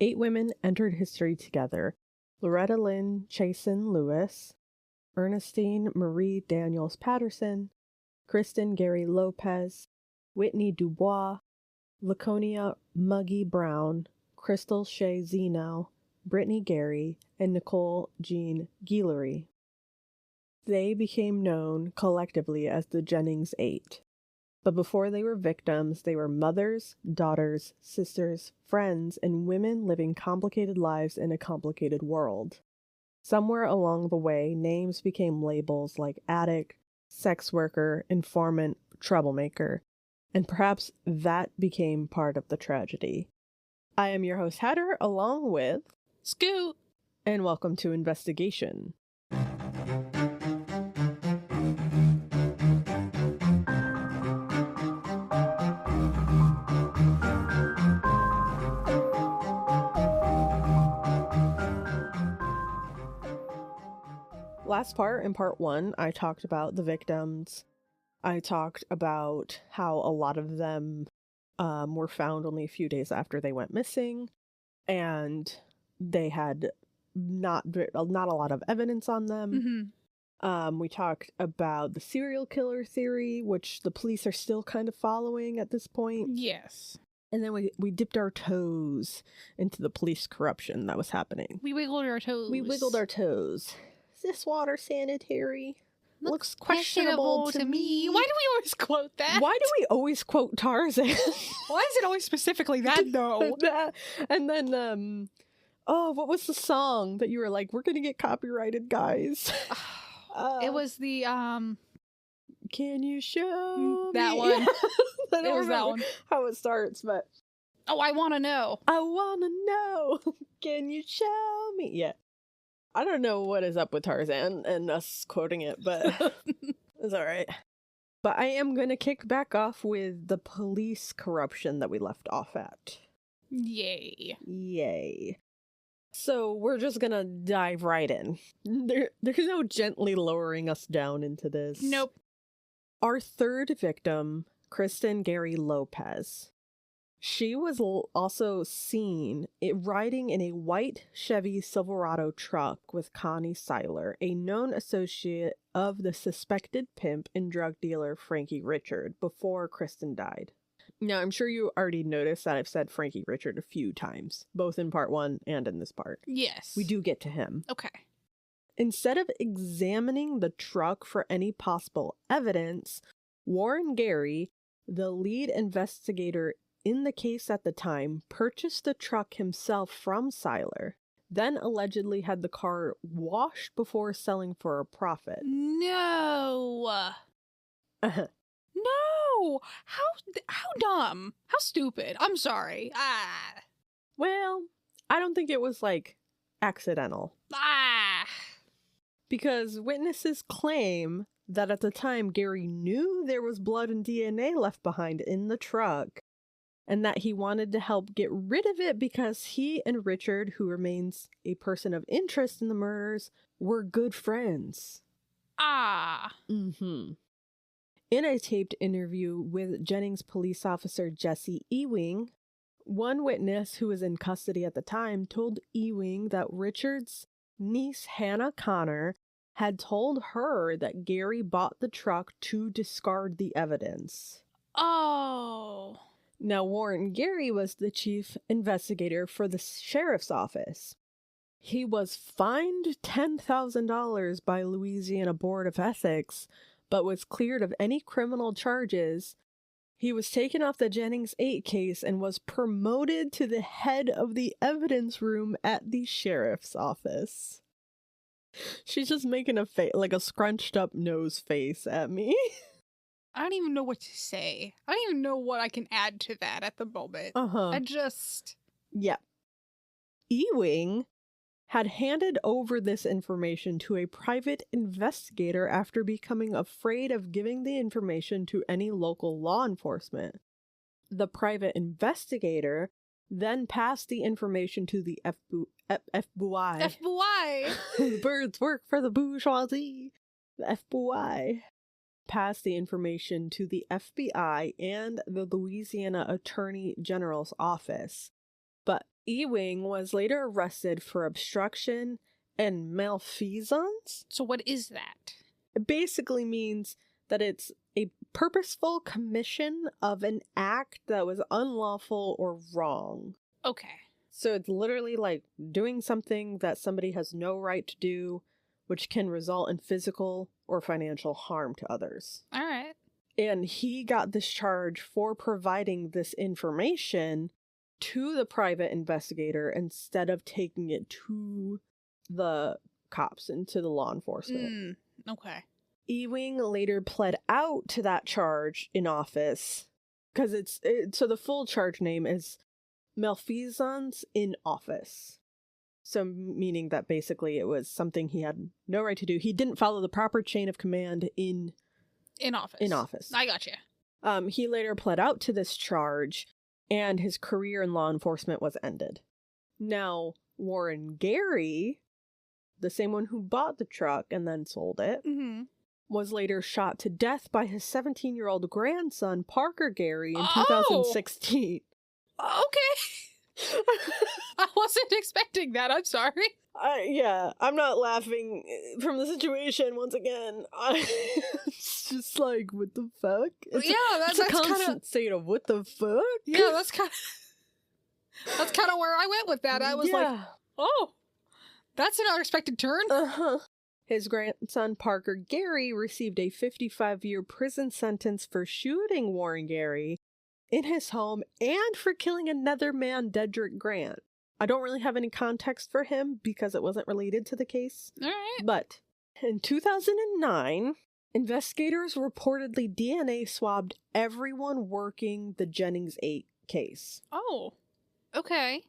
8 women entered history together: Loretta Lynn Chasen Lewis, Ernestine Marie Daniels Patterson, Kristen Gary Lopez, Whitney Dubois, Laconia Muggy Brown, Crystal Shea Zeno, Brittney Gary, and Nicole Jean Guillory. They became known collectively as the Jennings 8. But before they were victims, they were mothers, daughters, sisters, friends, and women living complicated lives in a complicated world. Somewhere along the way, names became labels like addict, sex worker, informant, troublemaker, and perhaps that became part of the tragedy. I am your host, Hatter, along with Scoot, and welcome to Investigation. Last part, in part 1, I talked about the victims. I talked about how a lot of them were found only a few days after they went missing, and they had not a lot of evidence on them. We talked about the serial killer theory, which the police are still kind of following at this point. Yes. And then we dipped our toes into the police corruption that was happening. We wiggled our toes. Is this water sanitary? Looks questionable to me. Why do we always quote that? Why do we always quote Tarzan? Why is it always specifically that, though? And then, what was the song that you were like, we're gonna get copyrighted, guys? It was the, Can you show that me? one. I don't It was that remember one. how it starts, but... Oh, I want to know. I wanna know. Can you show me? Yeah. I don't know what is up with Tarzan and us quoting it, but it's alright. But I am going to kick back off with the police corruption that we left off at. Yay. So we're just going to dive right in. There's no gently lowering us down into this. Nope. Our third victim, Kristen Gary Lopez. She was also seen riding in a white Chevy Silverado truck with Connie Seiler, a known associate of the suspected pimp and drug dealer Frankie Richards, before Kristen died. Now, I'm sure you already noticed that I've said Frankie Richards a few times, both in part 1 and in this part. Yes. We do get to him. Okay. Instead of examining the truck for any possible evidence, Warren Gary, the lead investigator in the case at the time, purchased the truck himself from Seiler, then allegedly had the car washed before selling for a profit. No. No. How dumb. How stupid. I'm sorry. Well, I don't think it was, accidental. Because witnesses claim that at the time Gary knew there was blood and DNA left behind in the truck, and that he wanted to help get rid of it because he and Richard, who remains a person of interest in the murders, were good friends. In a taped interview with Jennings police officer Jesse Ewing, one witness who was in custody at the time told Ewing that Richard's niece Hannah Connor had told her that Gary bought the truck to discard the evidence. Oh. Now, Warren Gary was the chief investigator for the sheriff's office. He was fined $10,000 by Louisiana Board of Ethics, but was cleared of any criminal charges. He was taken off the Jennings 8 case and was promoted to the head of the evidence room at the sheriff's office. She's just making a face, like a scrunched up nose face at me. I don't even know what to say. I don't even know what I can add to that at the moment. Yeah. Ewing had handed over this information to a private investigator after becoming afraid of giving the information to any local law enforcement. The private investigator then passed the information to the FBI. FBI! Birds work for the bourgeoisie. The FBI passed the information to the FBI and the Louisiana Attorney General's office. But Ewing was later arrested for obstruction and malfeasance. So what is that? It basically means that it's a purposeful commission of an act that was unlawful or wrong. Okay. So it's literally like doing something that somebody has no right to do, which can result in physical or financial harm to others. All right. And he got this charge for providing this information to the private investigator instead of taking it to the cops and to the law enforcement. Okay. Ewing later pled out to that charge in office because so the full charge name is malfeasance in office. So meaning that basically it was something he had no right to do. He didn't follow the proper chain of command in office. In office. I got you. He later pled out to this charge, and his career in law enforcement was ended. Now, Warren Gary, the same one who bought the truck and then sold it, was later shot to death by his 17-year-old grandson, Parker Gary, in 2016. Okay. I wasn't expecting that. I'm sorry. I'm not laughing from the situation once again. It's just like, what the fuck? That's a constant state of what the fuck? Yeah, that's kind of where I went with that. I was like, oh, that's an unexpected turn. His grandson, Parker Gary, received a 55-year prison sentence for shooting Warren Gary in his home and for killing another man, Dedrick Grant. I don't really have any context for him because it wasn't related to the case. All right. But in 2009, investigators reportedly DNA swabbed everyone working the Jennings 8 case. Oh, okay.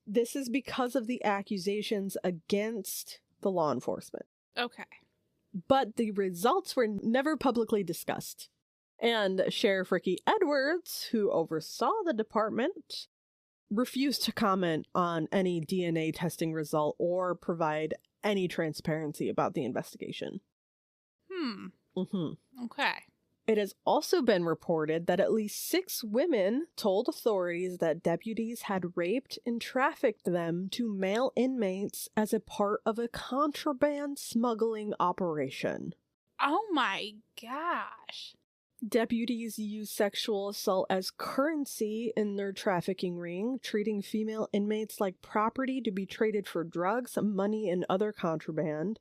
This is because of the accusations against the law enforcement. Okay. But the results were never publicly discussed. And Sheriff Ricky Edwards, who oversaw the department, refused to comment on any DNA testing result or provide any transparency about the investigation. Okay. It has also been reported that at least 6 women told authorities that deputies had raped and trafficked them to male inmates as a part of a contraband smuggling operation. Oh my gosh. Deputies use sexual assault as currency in their trafficking ring, treating female inmates like property to be traded for drugs, money, and other contraband.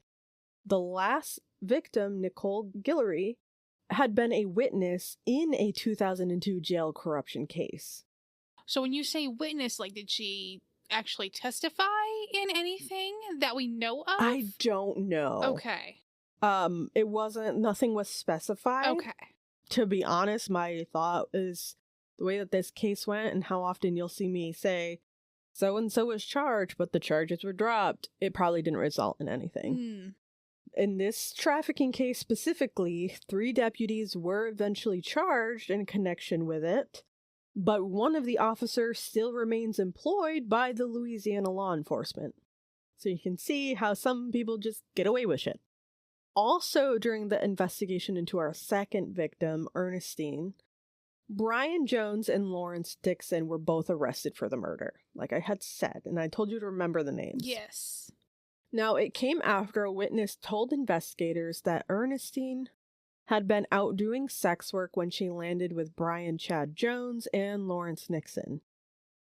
The last victim, Nicole Guillory, had been a witness in a 2002 jail corruption case. So when you say witness, like, did she actually testify in anything that we know of? I don't know. Okay. Nothing was specified. Okay. To be honest, my thought is the way that this case went and how often you'll see me say, so-and-so was charged, but the charges were dropped. It probably didn't result in anything. In this trafficking case specifically, 3 deputies were eventually charged in connection with it, but one of the officers still remains employed by the Louisiana law enforcement. So you can see how some people just get away with it. Also, during the investigation into our second victim, Ernestine, Brian Jones and Lawrence Dixon were both arrested for the murder, like I had said, and I told you to remember the names. Yes. Now, it came after a witness told investigators that Ernestine had been out doing sex work when she landed with Brian Chad Jones and Lawrence Nixon.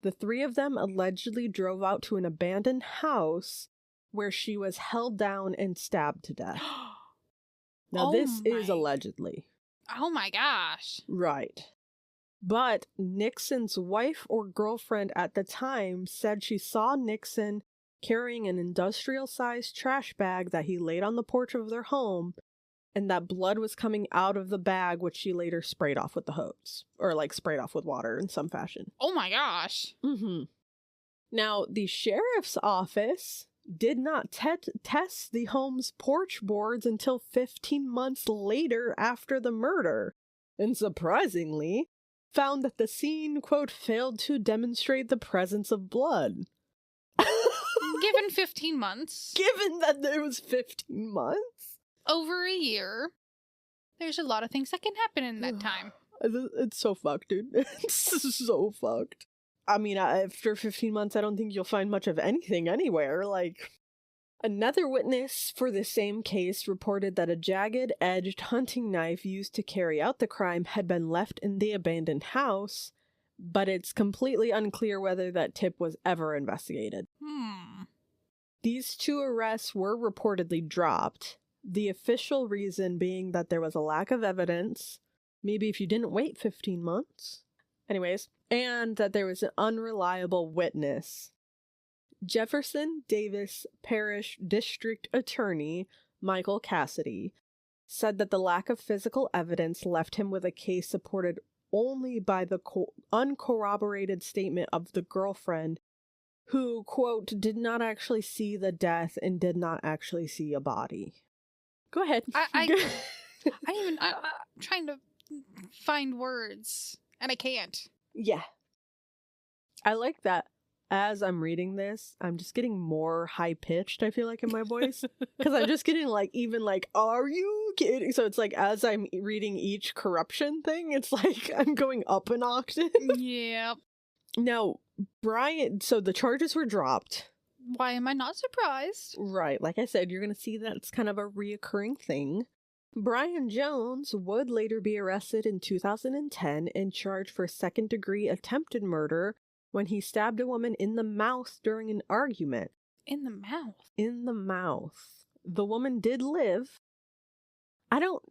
The 3 of them allegedly drove out to an abandoned house where she was held down and stabbed to death. Now, this is allegedly. Oh my gosh. Right. But Nixon's wife or girlfriend at the time said she saw Nixon carrying an industrial-sized trash bag that he laid on the porch of their home, and that blood was coming out of the bag, which she later sprayed off with the hose. Or, like, sprayed off with water in some fashion. Oh my gosh. Now, the sheriff's office did not test the home's porch boards until 15 months later after the murder, and surprisingly, found that the scene, quote, failed to demonstrate the presence of blood. Given 15 months. Given that there was 15 months? Over a year. There's a lot of things that can happen in that time. It's so fucked, dude. It's so fucked. I mean, after 15 months, I don't think you'll find much of anything anywhere. Like, another witness for the same case reported that a jagged-edged hunting knife used to carry out the crime had been left in the abandoned house, but it's completely unclear whether that tip was ever investigated. These 2 arrests were reportedly dropped, the official reason being that there was a lack of evidence, maybe if you didn't wait 15 months. Anyways, and that there was an unreliable witness. Jefferson Davis Parish District Attorney Michael Cassidy said that the lack of physical evidence left him with a case supported only by the uncorroborated statement of the girlfriend who, quote, did not actually see the death and did not actually see a body. Go ahead. I'm trying to find words, and I can't. Yeah. I like that. As I'm reading this, I'm just getting more high-pitched, I feel like, in my voice. Because I'm just getting, like, even, like, are you kidding? So it's like, as I'm reading each corruption thing, it's like I'm going up an octave. Yep. Now, Bryan, so the charges were dropped. Why am I not surprised? Right. Like I said, you're going to see that it's kind of a reoccurring thing. Bryan Jones would later be arrested in 2010 and charged for second-degree attempted murder when he stabbed a woman in the mouth during an argument. In the mouth? In the mouth. The woman did live. I don't...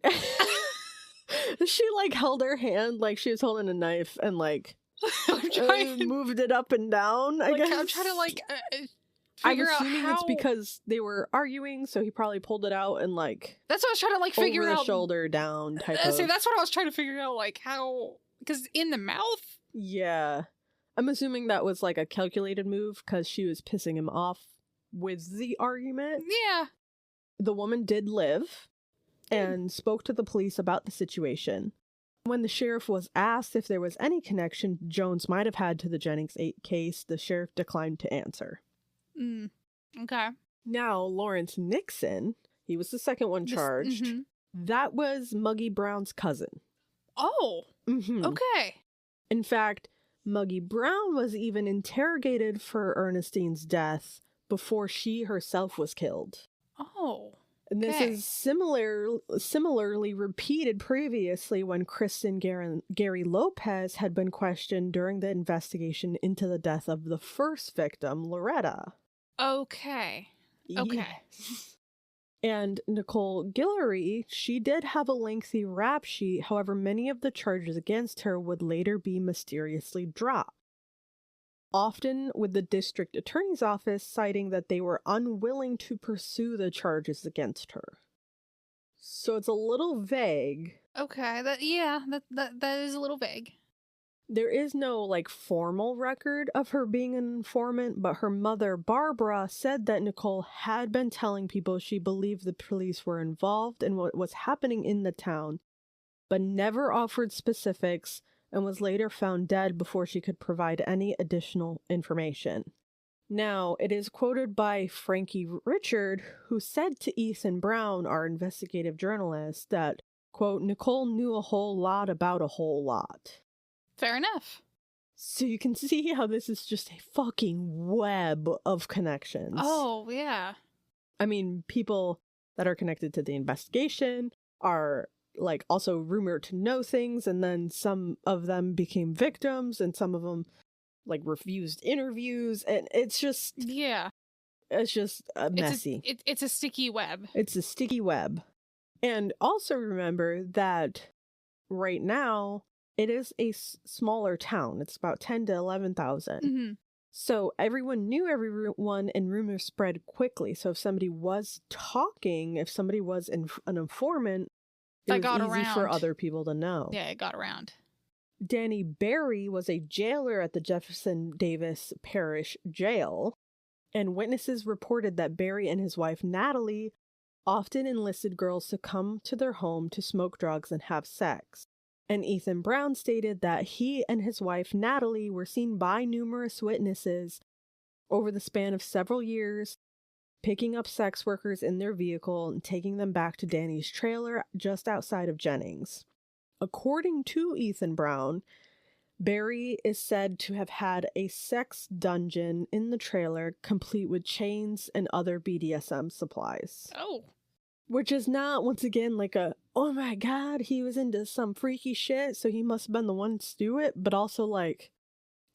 She, like, held her hand like she was holding a knife and, like, moved it up and down, I guess. I'm trying to, like, I'm figure out assuming how... it's because they were arguing, so he probably pulled it out and, like... That's what I was trying to, like, figure out. Over the shoulder down type of... So that's what I was trying to figure out, like, how... Because in the mouth? Yeah. I'm assuming that was, like, a calculated move because she was pissing him off with the argument. Yeah. The woman did live and spoke to the police about the situation. When the sheriff was asked if there was any connection Jones might have had to the Jennings 8 case, the sheriff declined to answer. Okay. Now, Lawrence Nixon, he was the second one charged. That was Muggy Brown's cousin. Oh. Okay. In fact, Muggy Brown was even interrogated for Ernestine's death before she herself was killed. Oh. And this is similarly repeated previously when Kristen Gary Lopez had been questioned during the investigation into the death of the first victim, Loretta. Okay. Okay. Yes. And Nicole Guillory, she did have a lengthy rap sheet, however, many of the charges against her would later be mysteriously dropped. Often with the district attorney's office citing that they were unwilling to pursue the charges against her. So it's a little vague. Okay, that is a little vague. There is no, like, formal record of her being an informant, but her mother, Barbara, said that Nicole had been telling people she believed the police were involved in what was happening in the town, but never offered specifics, and was later found dead before she could provide any additional information. Now, it is quoted by Frankie Richards, who said to Ethan Brown, our investigative journalist, that, quote, Nicole knew a whole lot about a whole lot. Fair enough. So you can see how this is just a fucking web of connections. Oh, yeah. I mean, people that are connected to the investigation are, like, also rumored to know things, and then some of them became victims, and some of them, like, refused interviews, and it's just... Yeah. It's just messy. It's a sticky web. It's a sticky web. And also remember that right now, it is a smaller town. It's about 10 to 11,000. So everyone knew everyone, and rumors spread quickly. So if somebody was talking, if somebody was an informant, it was easy for other people to know. Yeah, it got around. Danny Barry was a jailer at the Jefferson Davis Parish Jail, and witnesses reported that Barry and his wife Natalie often enlisted girls to come to their home to smoke drugs and have sex. And Ethan Brown stated that he and his wife Natalie were seen by numerous witnesses over the span of several years, picking up sex workers in their vehicle and taking them back to Danny's trailer just outside of Jennings. According to Ethan Brown, Barry is said to have had a sex dungeon in the trailer, complete with chains and other BDSM supplies. Oh. Which is not, once again, like a, oh my god, he was into some freaky shit, so he must have been the one to do it, but also, like,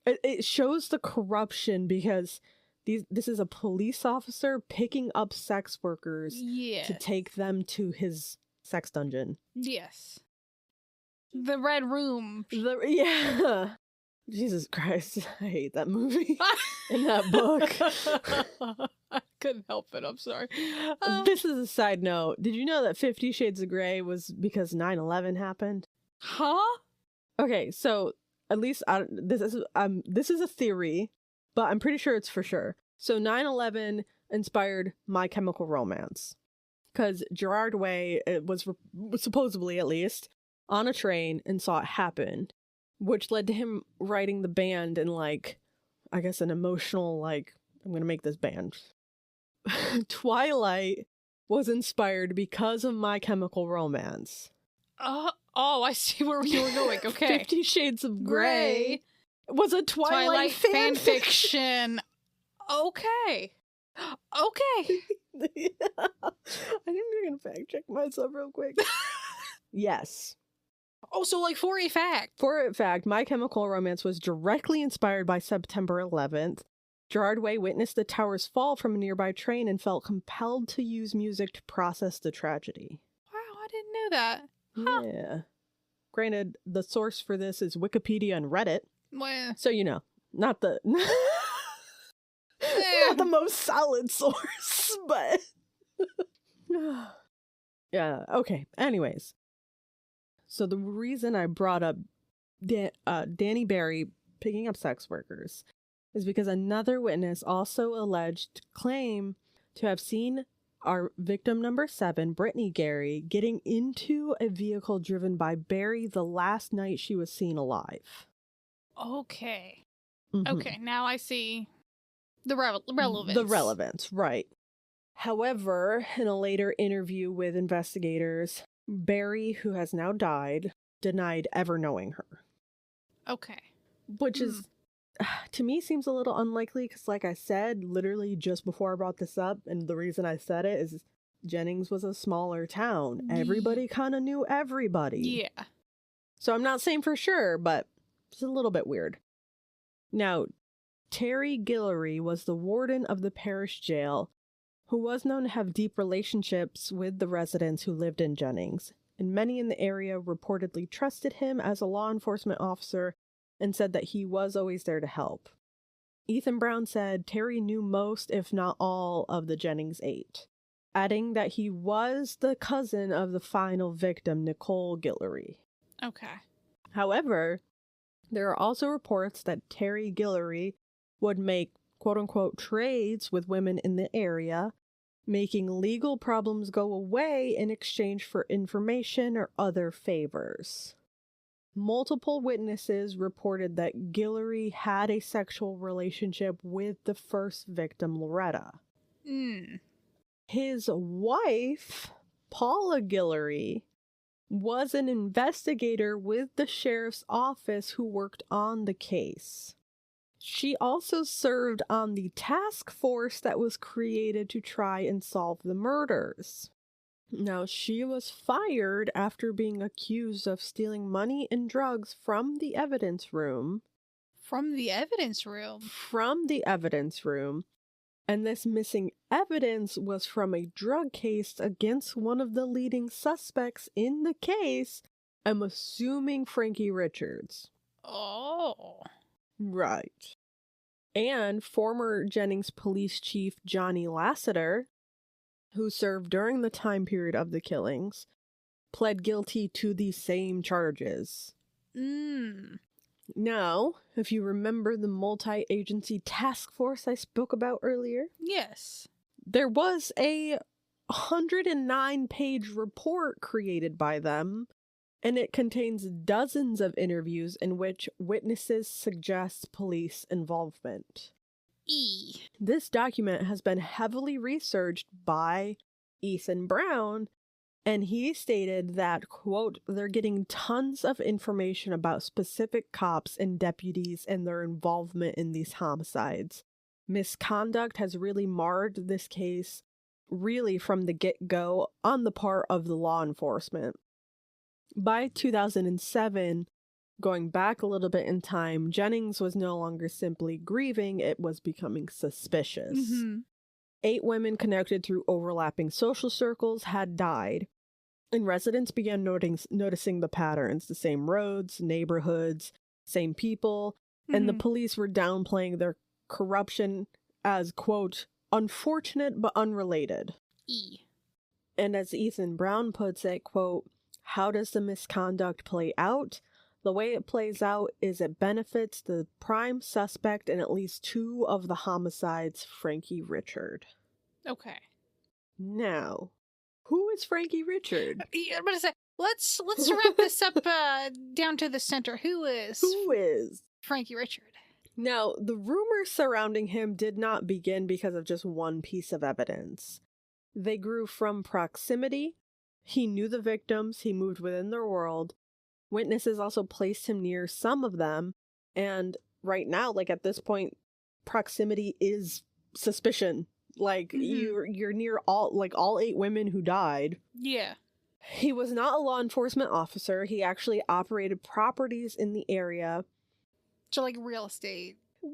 it shows the corruption because this is a police officer picking up sex workers to take them to his sex dungeon. Yes. The Red Room. Yeah. Jesus Christ, I hate that movie and that book. I couldn't help it, I'm sorry. This is a side note. Did you know that 50 Shades of Grey was because 9/11 happened? Huh? Okay, so at least this is a theory, but I'm pretty sure it's for sure. So 9/11 inspired My Chemical Romance because Gerard Way was supposedly, at least, on a train and saw it happen, which led to him writing the band in, like, I guess an emotional, like, I'm gonna make this band. Twilight was inspired because of My Chemical Romance. Oh, I see where you were going. Okay. 50 Shades of Grey was a Twilight fan fiction. Okay. I think I'm gonna fact check myself real quick. Yes. Oh, so like for a fact. For a fact, My Chemical Romance was directly inspired by September 11th. Gerard Way witnessed the towers fall from a nearby train and felt compelled to use music to process the tragedy. Wow, I didn't know that. Huh. Yeah. Granted, the source for this is Wikipedia and Reddit. Well, so, you know, not the not the most solid source, but yeah, okay. Anyways. So the reason I brought up Danny Barry picking up sex workers is because another witness also alleged claim to have seen our victim number 7, Brittney Gary, getting into a vehicle driven by Barry the last night she was seen alive. Okay. Mm-hmm. Okay, now I see the relevance. The relevance, right. However, in a later interview with investigators, Barry, who has now died, denied ever knowing her. Okay. Which is, to me, seems a little unlikely because, like I said, literally just before I brought this up, and the reason I said it is Jennings was a smaller town. Everybody kind of knew everybody. Yeah. So I'm not saying for sure, but it's a little bit weird. Now, Terry Guillory was the warden of the parish jail, who was known to have deep relationships with the residents who lived in Jennings, and many in the area reportedly trusted him as a law enforcement officer and said that he was always there to help. Ethan Brown said Terry knew most, if not all, of the Jennings 8, adding that he was the cousin of the final victim, Nicole Guillory. Okay. However, there are also reports that Terry Guillory would make quote-unquote trades with women in the area, making legal problems go away in exchange for information or other favors. Multiple witnesses reported that Guillory had a sexual relationship with the first victim, Loretta. His wife, Paula Guillory, was an investigator with the sheriff's office who worked on the case. She also served on the task force that was created to try and solve the murders. Now, she was fired after being accused of stealing money and drugs from the evidence room. From the evidence room? From the evidence room. And this missing evidence was from a drug case against one of the leading suspects in the case. I'm assuming Frankie Richards. Oh. Right. And former Jennings police chief Johnny Lasseter, who served during the time period of the killings, pled guilty to the same charges. Now, if you remember the multi-agency task force I spoke about earlier? Yes. There was a 109-page report created by them, and it contains dozens of interviews in which witnesses suggest police involvement. This document has been heavily researched by Ethan Brown, And he stated that, quote, they're getting tons of information about specific cops and deputies and their involvement in these homicides. Misconduct has really marred this case, really from the get-go, on the part of the law enforcement. By 2007, going back a little bit in time, Jennings was no longer simply grieving, it was becoming suspicious. Mm-hmm. 8 women connected through overlapping social circles had died. And residents began noticing the patterns, the same roads, neighborhoods, same people, and the police were downplaying their corruption as, quote, unfortunate but unrelated. And as Ethan Brown puts it, quote, how does the misconduct play out? The way it plays out is it benefits the prime suspect in at least 2 of the homicides, Frankie Richard. Okay. Now, who is Frankie Richard? I'm gonna say, let's wrap this up down to the center. Who is Frankie Richard? Now, the rumors surrounding him did not begin because of just one piece of evidence. They grew from proximity. He knew the victims. He moved within their world. Witnesses also placed him near some of them. And right now, like at this point, proximity is suspicion. Like, you're near all 8 women who died. Yeah. He was not a law enforcement officer. He actually operated properties in the area. So, like, real estate. Well...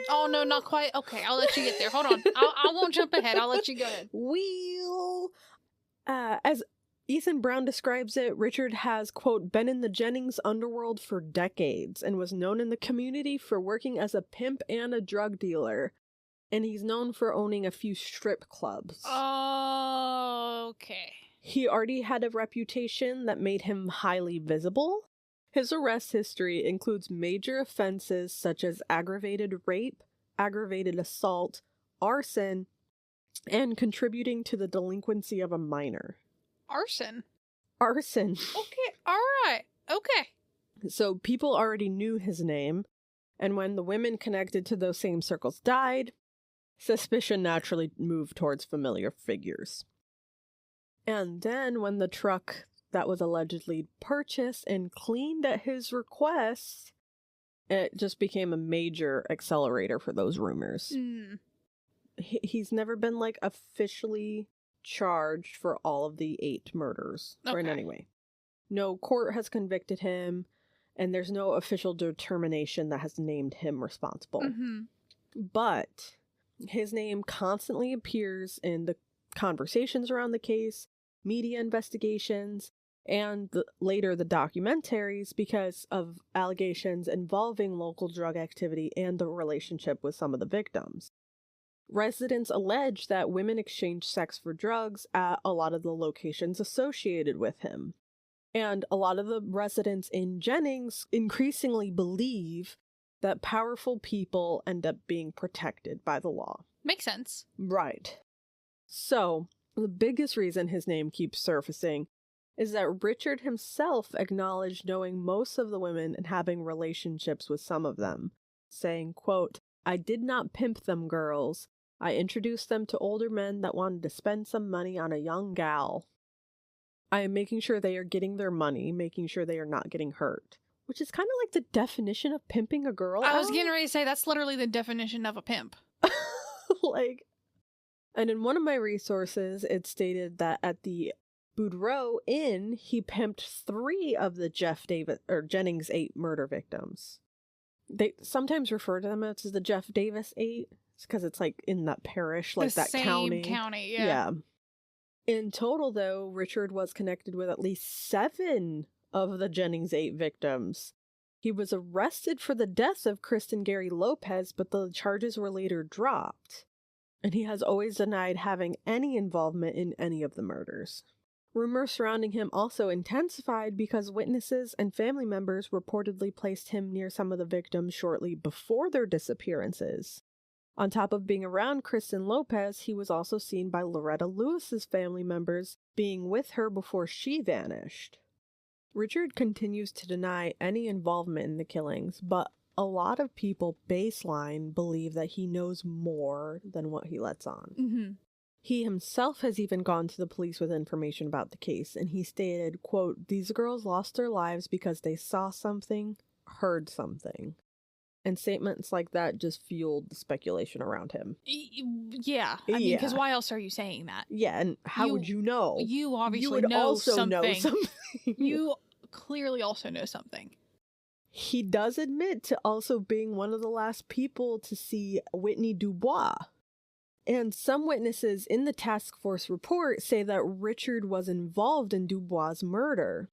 Oh, no, not quite. Okay, I'll let you get there. Hold on. I won't jump ahead. I'll let you go ahead. As Ethan Brown describes it, Richard has, quote, been in the Jennings underworld for decades and was known in the community for working as a pimp and a drug dealer. And he's known for owning a few strip clubs. Okay. He already had a reputation that made him highly visible. His arrest history includes major offenses such as aggravated rape, aggravated assault, arson, and contributing to the delinquency of a minor. Arson? Okay, alright. Okay. So people already knew his name, and when the women connected to those same circles died, suspicion naturally moved towards familiar figures. And then when the truck that was allegedly purchased and cleaned at his request, it just became a major accelerator for those rumors. He's never been, like, officially charged for all of the 8 murders, or in any way. No court has convicted him, and there's no official determination that has named him responsible. But his name constantly appears in the conversations around the case, media investigations, and later the documentaries because of allegations involving local drug activity and the relationship with some of the victims. Residents allege that women exchanged sex for drugs at a lot of the locations associated with him. And a lot of the residents in Jennings increasingly believe that powerful people end up being protected by the law. Makes sense. Right. So, the biggest reason his name keeps surfacing is that Richard himself acknowledged knowing most of the women and having relationships with some of them, saying, quote, I did not pimp them girls. I introduced them to older men that wanted to spend some money on a young gal. I am making sure they are getting their money, making sure they are not getting hurt. Which is kind of like the definition of pimping a girl. I was getting ready to say, that's literally the definition of a pimp. And in one of my resources, it stated that at the Bordeaux Inn, he pimped 3 of the Jennings 8 murder victims. They sometimes refer to them as the Jeff Davis 8, because it's like in that parish, like that county. Yeah. In total, though, Richard was connected with at least 7 of the Jennings 8 victims. He was arrested for the deaths of Kristen Gary Lopez, but the charges were later dropped. And he has always denied having any involvement in any of the murders. Rumors surrounding him also intensified because witnesses and family members reportedly placed him near some of the victims shortly before their disappearances. On top of being around Kristen Lopez, he was also seen by Loretta Lewis's family members being with her before she vanished. Richard continues to deny any involvement in the killings, but a lot of people baseline believe that he knows more than what he lets on. He himself has even gone to the police with information about the case, and he stated, quote, "These girls lost their lives because they saw something, heard something." And statements like that just fueled the speculation around him. Yeah. I mean, because why else are you saying that? Yeah, and how would you know? You obviously you would know also something. know something. You clearly also know something. He does admit to also being one of the last people to see Whitney Dubois. And some witnesses in the task force report say that Richard was involved in Dubois' murder,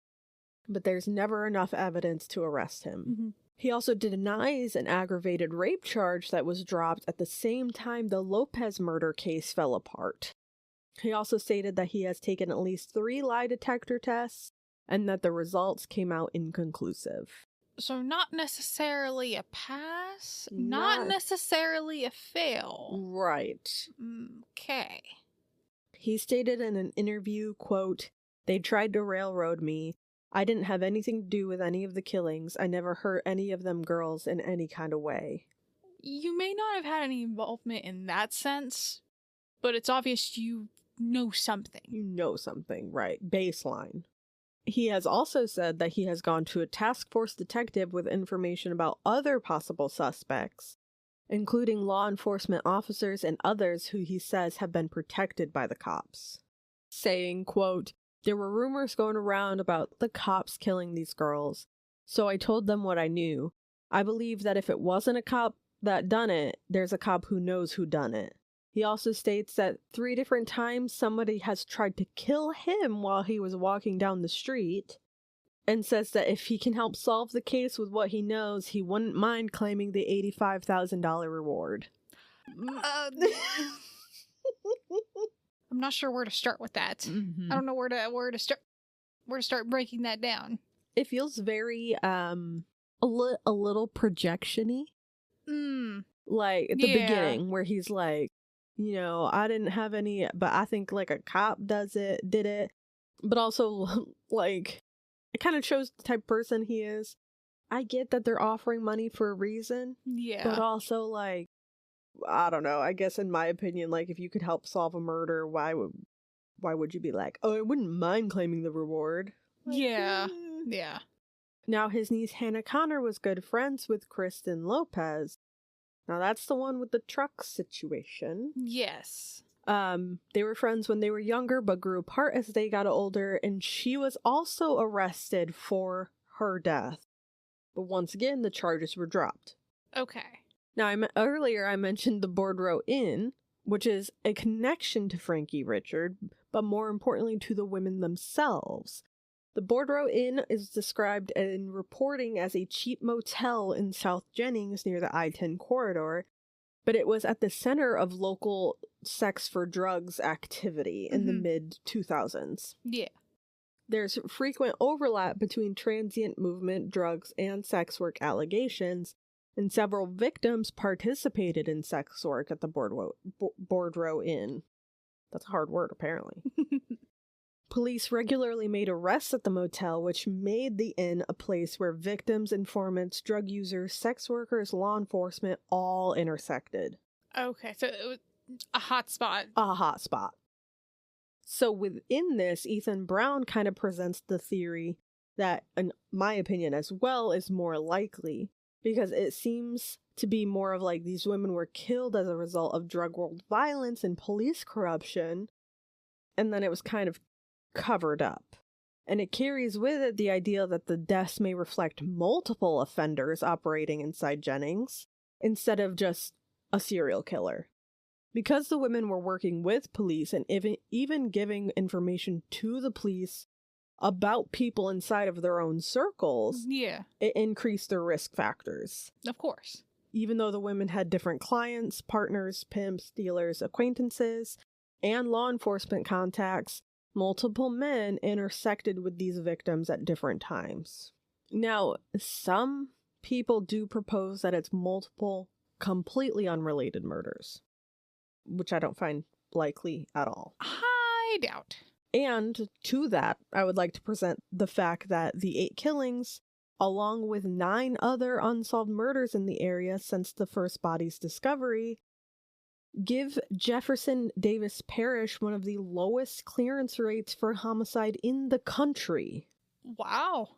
but there's never enough evidence to arrest him. Mm-hmm. He also denies an aggravated rape charge that was dropped at the same time the Lopez murder case fell apart. He also stated that he has taken at least 3 lie detector tests and that the results came out inconclusive. So not necessarily a pass, not necessarily a fail. Right. Okay. He stated in an interview, quote, "They tried to railroad me. I didn't have anything to do with any of the killings. I never hurt any of them girls in any kind of way." You may not have had any involvement in that sense, but it's obvious you know something. You know something, right. Baseline. He has also said that he has gone to a task force detective with information about other possible suspects, including law enforcement officers and others who he says have been protected by the cops. Saying, quote, "There were rumors going around about the cops killing these girls, so I told them what I knew. I believe that if it wasn't a cop that done it, there's a cop who knows who done it." He also states that 3 different times somebody has tried to kill him while he was walking down the street, and says that if he can help solve the case with what he knows, he wouldn't mind claiming the $85,000 reward. I'm not sure where to start with that. Mm-hmm. I don't know where to start breaking that down. It feels very a little projection-y. Like at the beginning where he's like, you know, I didn't have any, but I think like a cop did it. But also like it kind of shows the type of person he is. I get that they're offering money for a reason. Yeah. But also like, I don't know, I guess in my opinion, like if you could help solve a murder, why would you be like, "Oh, I wouldn't mind claiming the reward"? Like, yeah. Yeah. Now his niece Hannah Connor was good friends with Kristen Lopez. Now that's the one with the truck situation. Yes. They were friends when they were younger, but grew apart as they got older, and she was also arrested for her death. But once again, the charges were dropped. Okay. Now, earlier I mentioned the Bordeaux Inn, which is a connection to Frankie Richards, but more importantly to the women themselves. The Bordeaux Inn is described in reporting as a cheap motel in South Jennings near the I-10 corridor, but it was at the center of local sex for drugs activity in the mid-2000s. Yeah. There's frequent overlap between transient movement, drugs, and sex work allegations, and several victims participated in sex work at the Bordeaux Inn. That's a hard word, apparently. Police regularly made arrests at the motel, which made the inn a place where victims, informants, drug users, sex workers, law enforcement all intersected. Okay, so it was a hot spot. A hot spot. So within this, Ethan Brown kind of presents the theory that, in my opinion as well, is more likely, because it seems to be more of like these women were killed as a result of drug world violence and police corruption, and then it was kind of covered up. And it carries with it the idea that the deaths may reflect multiple offenders operating inside Jennings, instead of just a serial killer. Because the women were working with police and even giving information to the police about people inside of their own circles, it increased their risk factors. Of course. Even though the women had different clients, partners, pimps, dealers, acquaintances, and law enforcement contacts, multiple men intersected with these victims at different times. Now, some people do propose that it's multiple completely unrelated murders, which I don't find likely at all. I doubt. And to that, I would like to present the fact that the 8 killings, along with 9 other unsolved murders in the area since the first body's discovery, give Jefferson Davis Parish one of the lowest clearance rates for homicide in the country. Wow.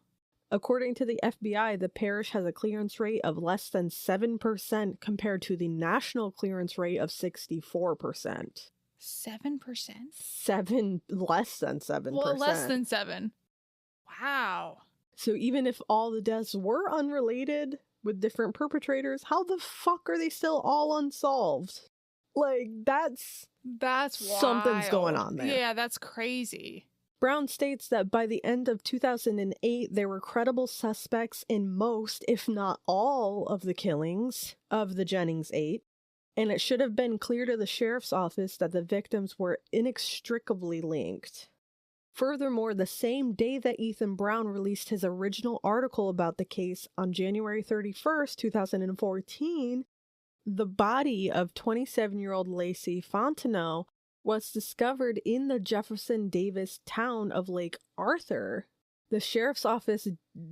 According to the FBI, the parish has a clearance rate of less than 7% compared to the national clearance rate of 64%. 7%? Less than 7%. Well, less than 7. Wow. So even if all the deaths were unrelated with different perpetrators, how the fuck are they still all unsolved? Like, that's wild. Something's going on there. Yeah, that's crazy. Brown states that by the end of 2008, there were credible suspects in most, if not all, of the killings of the Jennings 8, and it should have been clear to the sheriff's office that the victims were inextricably linked. Furthermore, the same day that Ethan Brown released his original article about the case on January 31st, 2014, the body of 27-year-old Lacey Fontenot was discovered in the Jefferson Davis town of Lake Arthur. The sheriff's office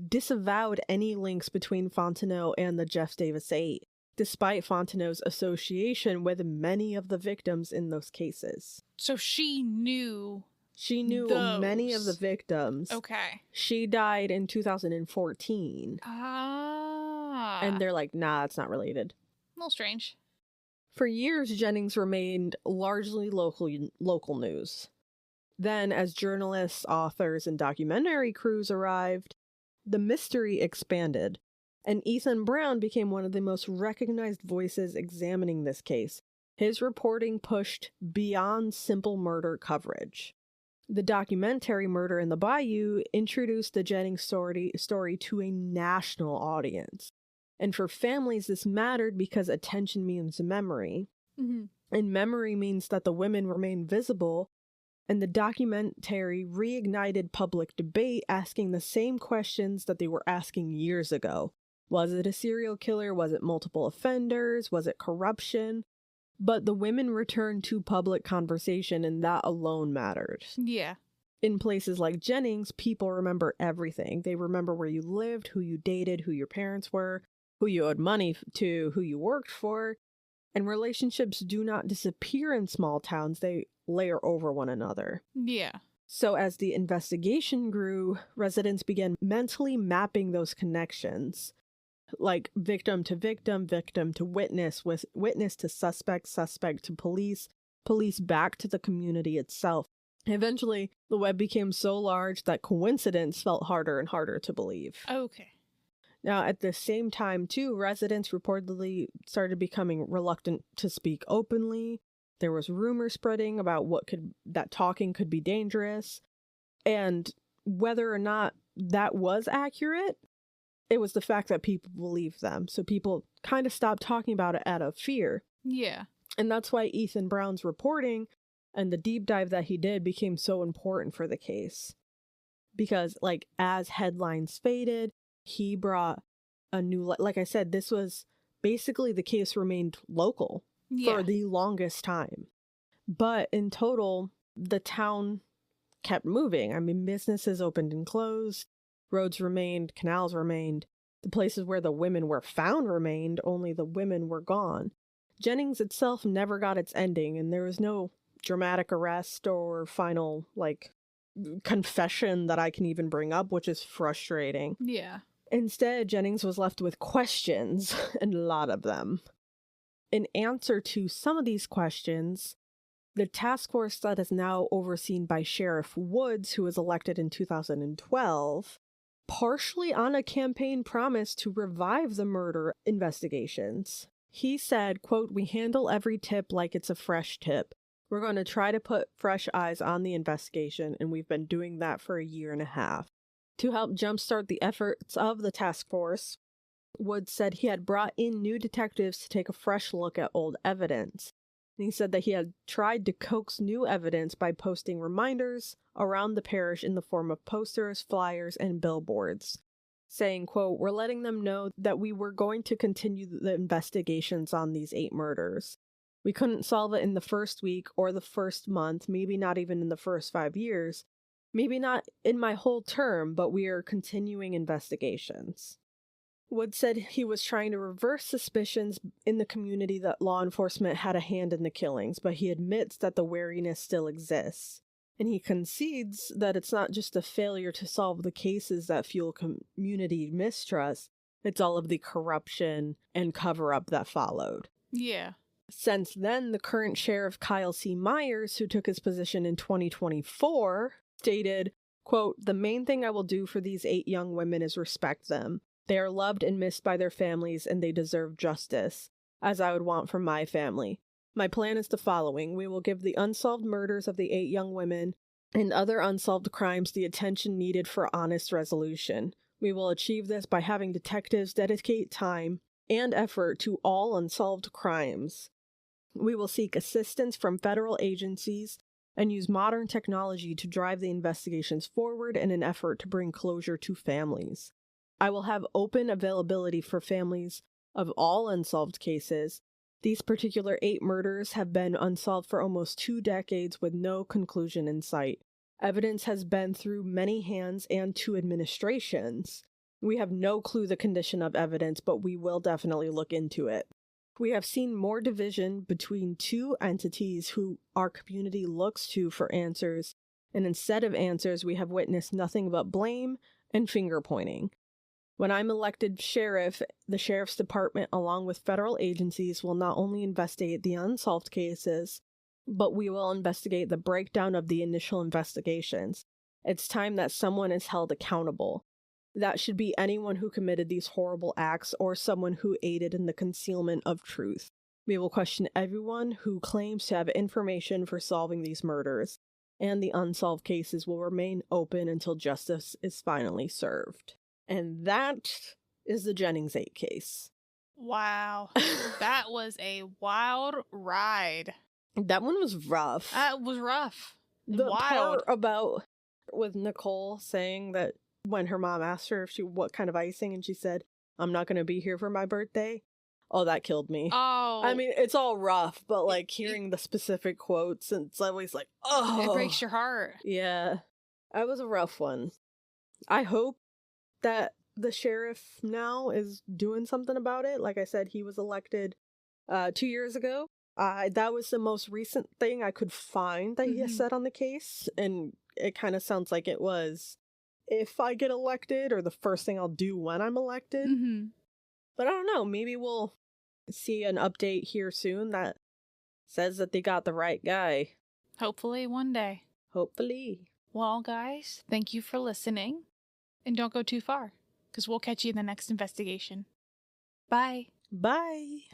disavowed any links between Fontenot and the Jeff Davis 8, despite Fontenot's association with many of the victims in those cases. So she knew many of the victims. Okay. She died in 2014. Ah. And they're like, nah, it's not related. A little strange. For years, Jennings remained largely local news. Then, as journalists, authors, and documentary crews arrived, the mystery expanded, and Ethan Brown became one of the most recognized voices examining this case. His reporting pushed beyond simple murder coverage. The documentary Murder in the Bayou introduced the Jennings story to a national audience. And for families, this mattered because attention means memory. Mm-hmm. And memory means that the women remain visible. And the documentary reignited public debate, asking the same questions that they were asking years ago. Was it a serial killer? Was it multiple offenders? Was it corruption? But the women returned to public conversation, and that alone mattered. Yeah. In places like Jennings, people remember everything. They remember where you lived, who you dated, who your parents were, who you owed money to, who you worked for. And relationships do not disappear in small towns. They layer over one another. Yeah. So as the investigation grew, residents began mentally mapping those connections. Like victim to victim, victim to witness, with witness to suspect, suspect to police, police back to the community itself. Eventually, the web became so large that coincidence felt harder and harder to believe. Okay. Now, at the same time, too, residents reportedly started becoming reluctant to speak openly. There was rumor spreading about that talking could be dangerous. And whether or not that was accurate, it was the fact that people believed them. So people kind of stopped talking about it out of fear. Yeah. And that's why Ethan Brown's reporting and the deep dive that he did became so important for the case. Because, like, as headlines faded, he brought a new, like I said, this was basically the case remained local for the longest time. But in total, the town kept moving. I mean, businesses opened and closed, roads remained, canals remained. The places where the women were found remained, only the women were gone. Jennings itself never got its ending, and there was no dramatic arrest or final, like, confession that I can even bring up, which is frustrating. Yeah. Instead, Jennings was left with questions, and a lot of them. In answer to some of these questions, the task force that is now overseen by Sheriff Woods, who was elected in 2012, partially on a campaign promise to revive the murder investigations. He said, quote, "We handle every tip like it's a fresh tip. We're going to try to put fresh eyes on the investigation, and we've been doing that for a year and a half." To help jumpstart the efforts of the task force, Woods said he had brought in new detectives to take a fresh look at old evidence. And he said that he had tried to coax new evidence by posting reminders around the parish in the form of posters, flyers, and billboards, saying, quote, "We're letting them know that we were going to continue the investigations on these 8 murders. We couldn't solve it in the first week or the first month, maybe not even in the first 5 years. Maybe not in my whole term, but we are continuing investigations." Wood said he was trying to reverse suspicions in the community that law enforcement had a hand in the killings, but he admits that the wariness still exists. And he concedes that it's not just a failure to solve the cases that fuel community mistrust, it's all of the corruption and cover-up that followed. Yeah. Since then, the current sheriff Kyle C. Myers, who took his position in 2024, stated, quote, "The main thing I will do for these 8 young women is respect them. They are loved and missed by their families, and they deserve justice, as I would want from my family. My plan is the following. We will give the unsolved murders of the 8 young women and other unsolved crimes the attention needed for honest resolution. We will achieve this by having detectives dedicate time and effort to all unsolved crimes. We will seek assistance from federal agencies and use modern technology to drive the investigations forward in an effort to bring closure to families. I will have open availability for families of all unsolved cases. These particular 8 murders have been unsolved for almost 2 decades with no conclusion in sight. Evidence has been through many hands and 2 administrations. We have no clue the condition of evidence, but we will definitely look into it. We have seen more division between 2 entities who our community looks to for answers, and instead of answers, we have witnessed nothing but blame and finger-pointing. When I'm elected sheriff, the sheriff's department, along with federal agencies, will not only investigate the unsolved cases, but we will investigate the breakdown of the initial investigations. It's time that someone is held accountable. That should be anyone who committed these horrible acts or someone who aided in the concealment of truth. We will question everyone who claims to have information for solving these murders, and the unsolved cases will remain open until justice is finally served." And that is the Jennings 8 case. Wow. That was a wild ride. That one was rough. That was rough. The wild part about with Nicole saying that when her mom asked her what kind of icing, and she said, "I'm not going to be here for my birthday." Oh, that killed me. Oh. I mean, it's all rough, but like hearing the specific quotes, it's always like, oh. It breaks your heart. Yeah. That was a rough one. I hope that the sheriff now is doing something about it. Like I said, he was elected 2 years ago. That was the most recent thing I could find that he has said on the case, and it kind of sounds like it was, if I get elected, or the first thing I'll do when I'm elected. But I don't know, maybe we'll see an update here soon that says that they got the right guy. Hopefully one day. Hopefully. Well, guys, thank you for listening. And don't go too far, because we'll catch you in the next investigation. Bye. Bye.